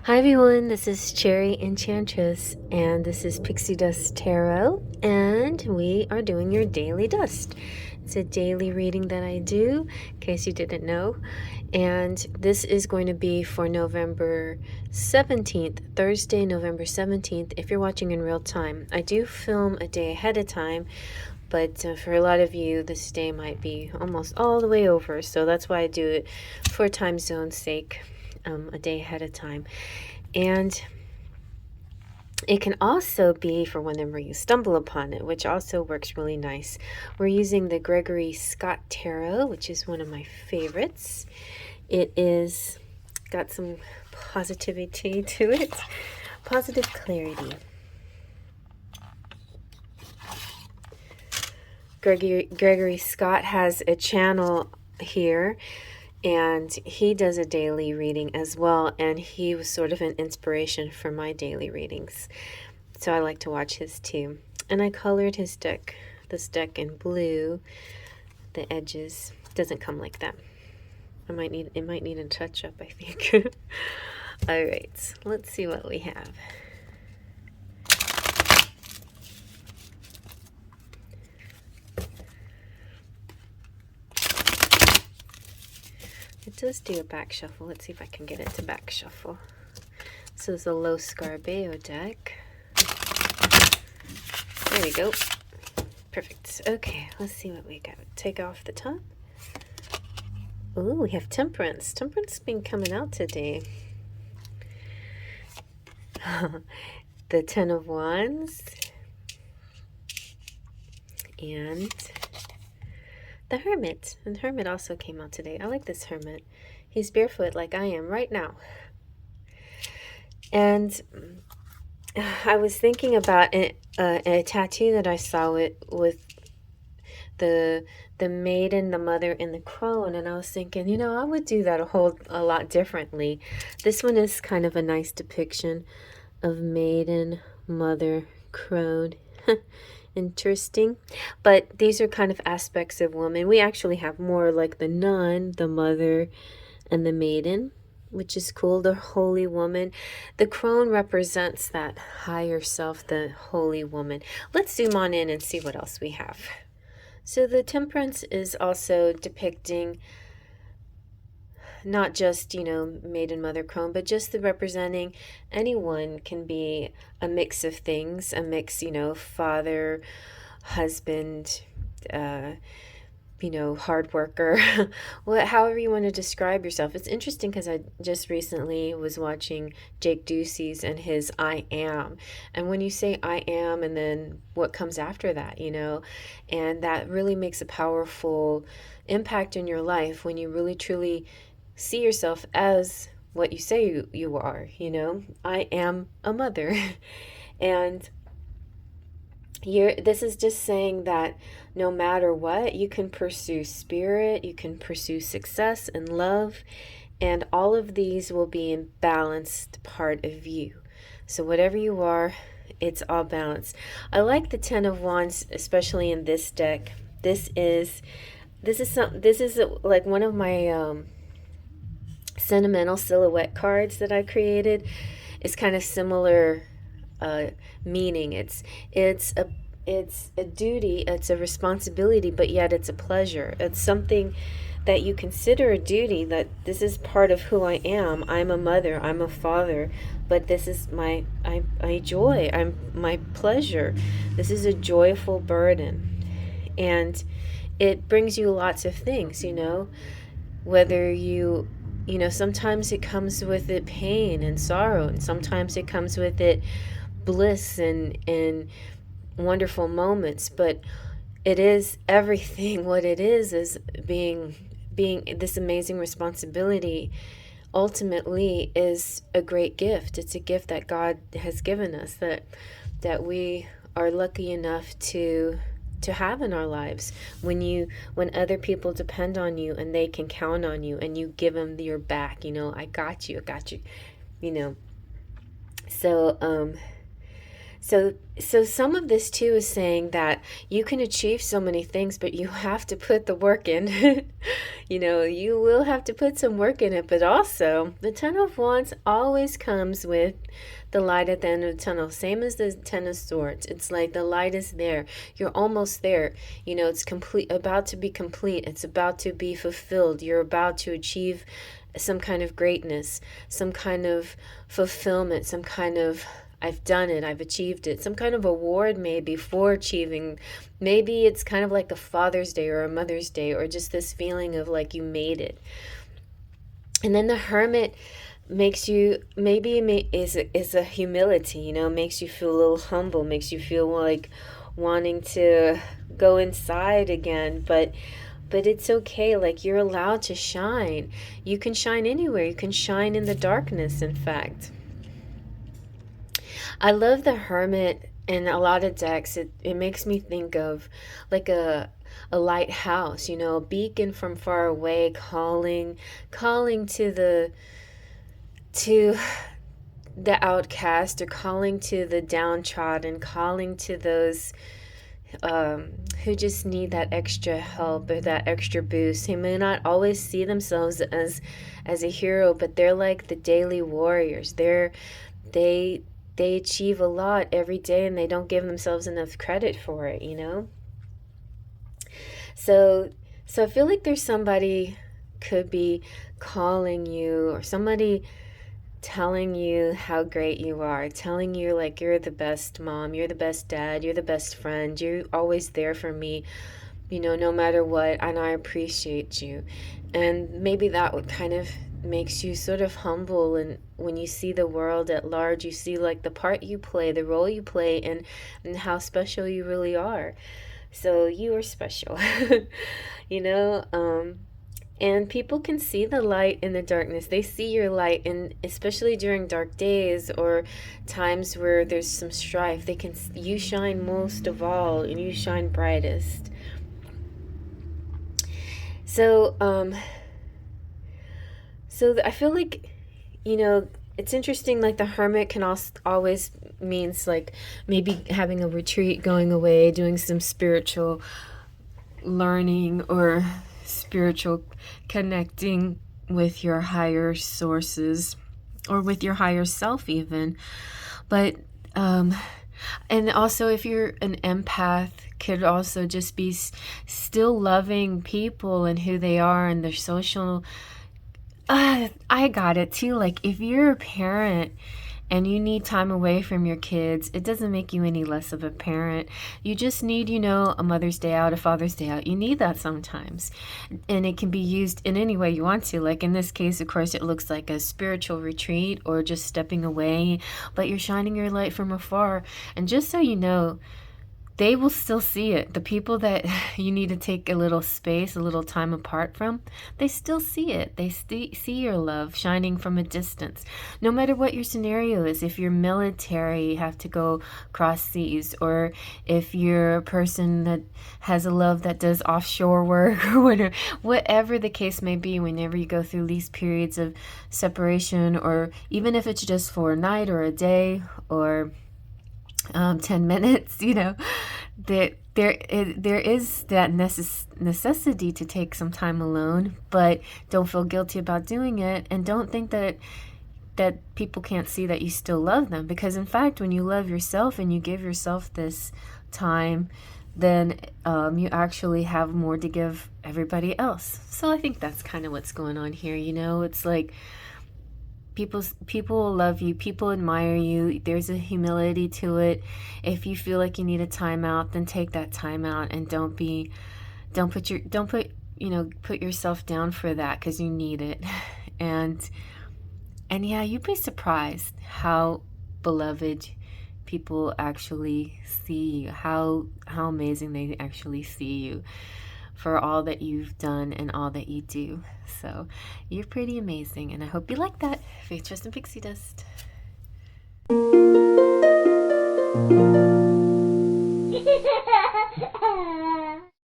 Hi everyone, this is Cherry Enchantress, and this is Pixie Dust Tarot, and we are doing your daily dust. It's a daily reading that I do, in case you didn't know, and this is going to be for November 17th, Thursday, November 17th, if you're watching in real time. I do film a day ahead of time, but for a lot of you, this day might be almost all the way over, so that's why I do it for time zone's sake. A day ahead of time. And it can also be for whenever you stumble upon it, which also works really nice. We're using the Gregory Scott Tarot, which is one of my favorites. It is got some positivity to it, positive clarity. Gregory Scott has a channel here, and he does a daily reading as well, and he was sort of an inspiration for my daily readings, so I like to watch his too. And I colored this deck in blue. The edges doesn't come like that. It might need a touch up, I think. All right, let's see what we have. It does do a back shuffle. Let's see if I can get it to back shuffle. So it's a Low Scarbeo deck. There we go. Perfect. Okay, let's see what we got. Take off the top. Ooh, we have Temperance. Temperance has been coming out today. The Ten of Wands. And the Hermit. And Hermit also came out today. I like this Hermit. He's barefoot like I am right now. And I was thinking about a tattoo that I saw with the maiden, the mother, and the crone, and I was thinking, you know, I would do that a lot differently. This one is kind of a nice depiction of maiden, mother, crone. Interesting. But these are kind of aspects of woman. We actually have more like the nun, the mother, and the maiden, which is cool. The holy woman. The crone represents that higher self, the holy woman. Let's zoom on in and see what else we have. So the Temperance is also depicting not just, you know, maiden, mother, crone, but just the representing anyone can be a mix of things, a mix, you know, father, husband, you know, hard worker, however you want to describe yourself. It's interesting because I just recently was watching Jake Ducey's and his I am. And when you say I am, and then what comes after that, you know, and that really makes a powerful impact in your life when you really truly see yourself as what you say you are, you know. I am a mother. And this is just saying that no matter what, you can pursue spirit, you can pursue success and love, and all of these will be in balanced part of you. So whatever you are, it's all balanced. I like the Ten of Wands, especially in this deck. This is like one of my sentimental silhouette cards that I created. Is kind of similar meaning. It's a duty, it's a responsibility, but yet it's a pleasure. It's something that you consider a duty, that this is part of who I am. I'm a mother, I'm a father, but this is my joy, my pleasure. This is a joyful burden. And it brings you lots of things, you know, whether you know, sometimes it comes with it pain and sorrow, and sometimes it comes with it bliss and wonderful moments, but it is everything. What it is being this amazing responsibility ultimately is a great gift. It's a gift that God has given us, that we are lucky enough to have in our lives, when other people depend on you and they can count on you and you give them your back, you know, I got you, you know. So So some of this too is saying that you can achieve so many things, but you have to put the work in. You will have to put some work in it, but also the Ten of Wands always comes with the light at the end of the tunnel. Same as the Ten of Swords. It's like the light is there. You're almost there. It's complete, about to be complete. It's about to be fulfilled. You're about to achieve some kind of greatness, some kind of fulfillment, some kind of I've done it, I've achieved it, some kind of award maybe for achieving. Maybe it's kind of like a Father's Day or a Mother's Day, or just this feeling of like you made it. And then the Hermit makes you, maybe is a humility, makes you feel a little humble, makes you feel like wanting to go inside again, but it's okay. Like, you're allowed to shine. You can shine anywhere. You can shine in the darkness, in fact. I love the Hermit in a lot of decks. It makes me think of like a lighthouse, a beacon from far away, calling to the outcast, or calling to the downtrodden, calling to those who just need that extra help or that extra boost. They may not always see themselves as a hero, but they're like the daily warriors. They achieve a lot every day, and they don't give themselves enough credit for it, So I feel like there's somebody could be calling you, or somebody telling you how great you are, telling you like you're the best mom, you're the best dad, you're the best friend, you're always there for me, no matter what, and I appreciate you. And maybe that would kind of makes you sort of humble, and when you see the world at large, you see like the part you play, the role you play, and how special you really are. So you are special. And people can see the light in the darkness. They see your light, and especially during dark days or times where there's some strife, you shine most of all, and you shine brightest. So I feel like, it's interesting, like the Hermit can also always means like maybe having a retreat, going away, doing some spiritual learning or spiritual connecting with your higher sources or with your higher self even. But and also, if you're an empath, could also just be still loving people and who they are and their social. I got it too. Like, if you're a parent and you need time away from your kids, it doesn't make you any less of a parent. You just need, a Mother's Day out, a Father's Day out. You need that sometimes. And it can be used in any way you want to. Like in this case, of course, it looks like a spiritual retreat or just stepping away, but you're shining your light from afar. And just so you know, they will still see it. The people that you need to take a little space, a little time apart from, they still see it. They see your love shining from a distance. No matter what your scenario is, if you're military, you have to go cross seas, or if you're a person that has a love that does offshore work or whatever the case may be, whenever you go through these periods of separation, or even if it's just for a night or a day or 10 minutes, that there is that necessity to take some time alone, but don't feel guilty about doing it, and don't think that people can't see that you still love them, because in fact, when you love yourself and you give yourself this time, then you actually have more to give everybody else. So I think that's kind of what's going on here. It's like people love you, people admire you. There's a humility to it. If you feel like you need a timeout, then take that time out, and don't put yourself down for that, because you need it. And yeah, you'd be surprised how beloved people actually see you, how amazing they actually see you for all that you've done and all that you do. So you're pretty amazing, and I hope you like that. Faith, Trust, and Pixie Dust.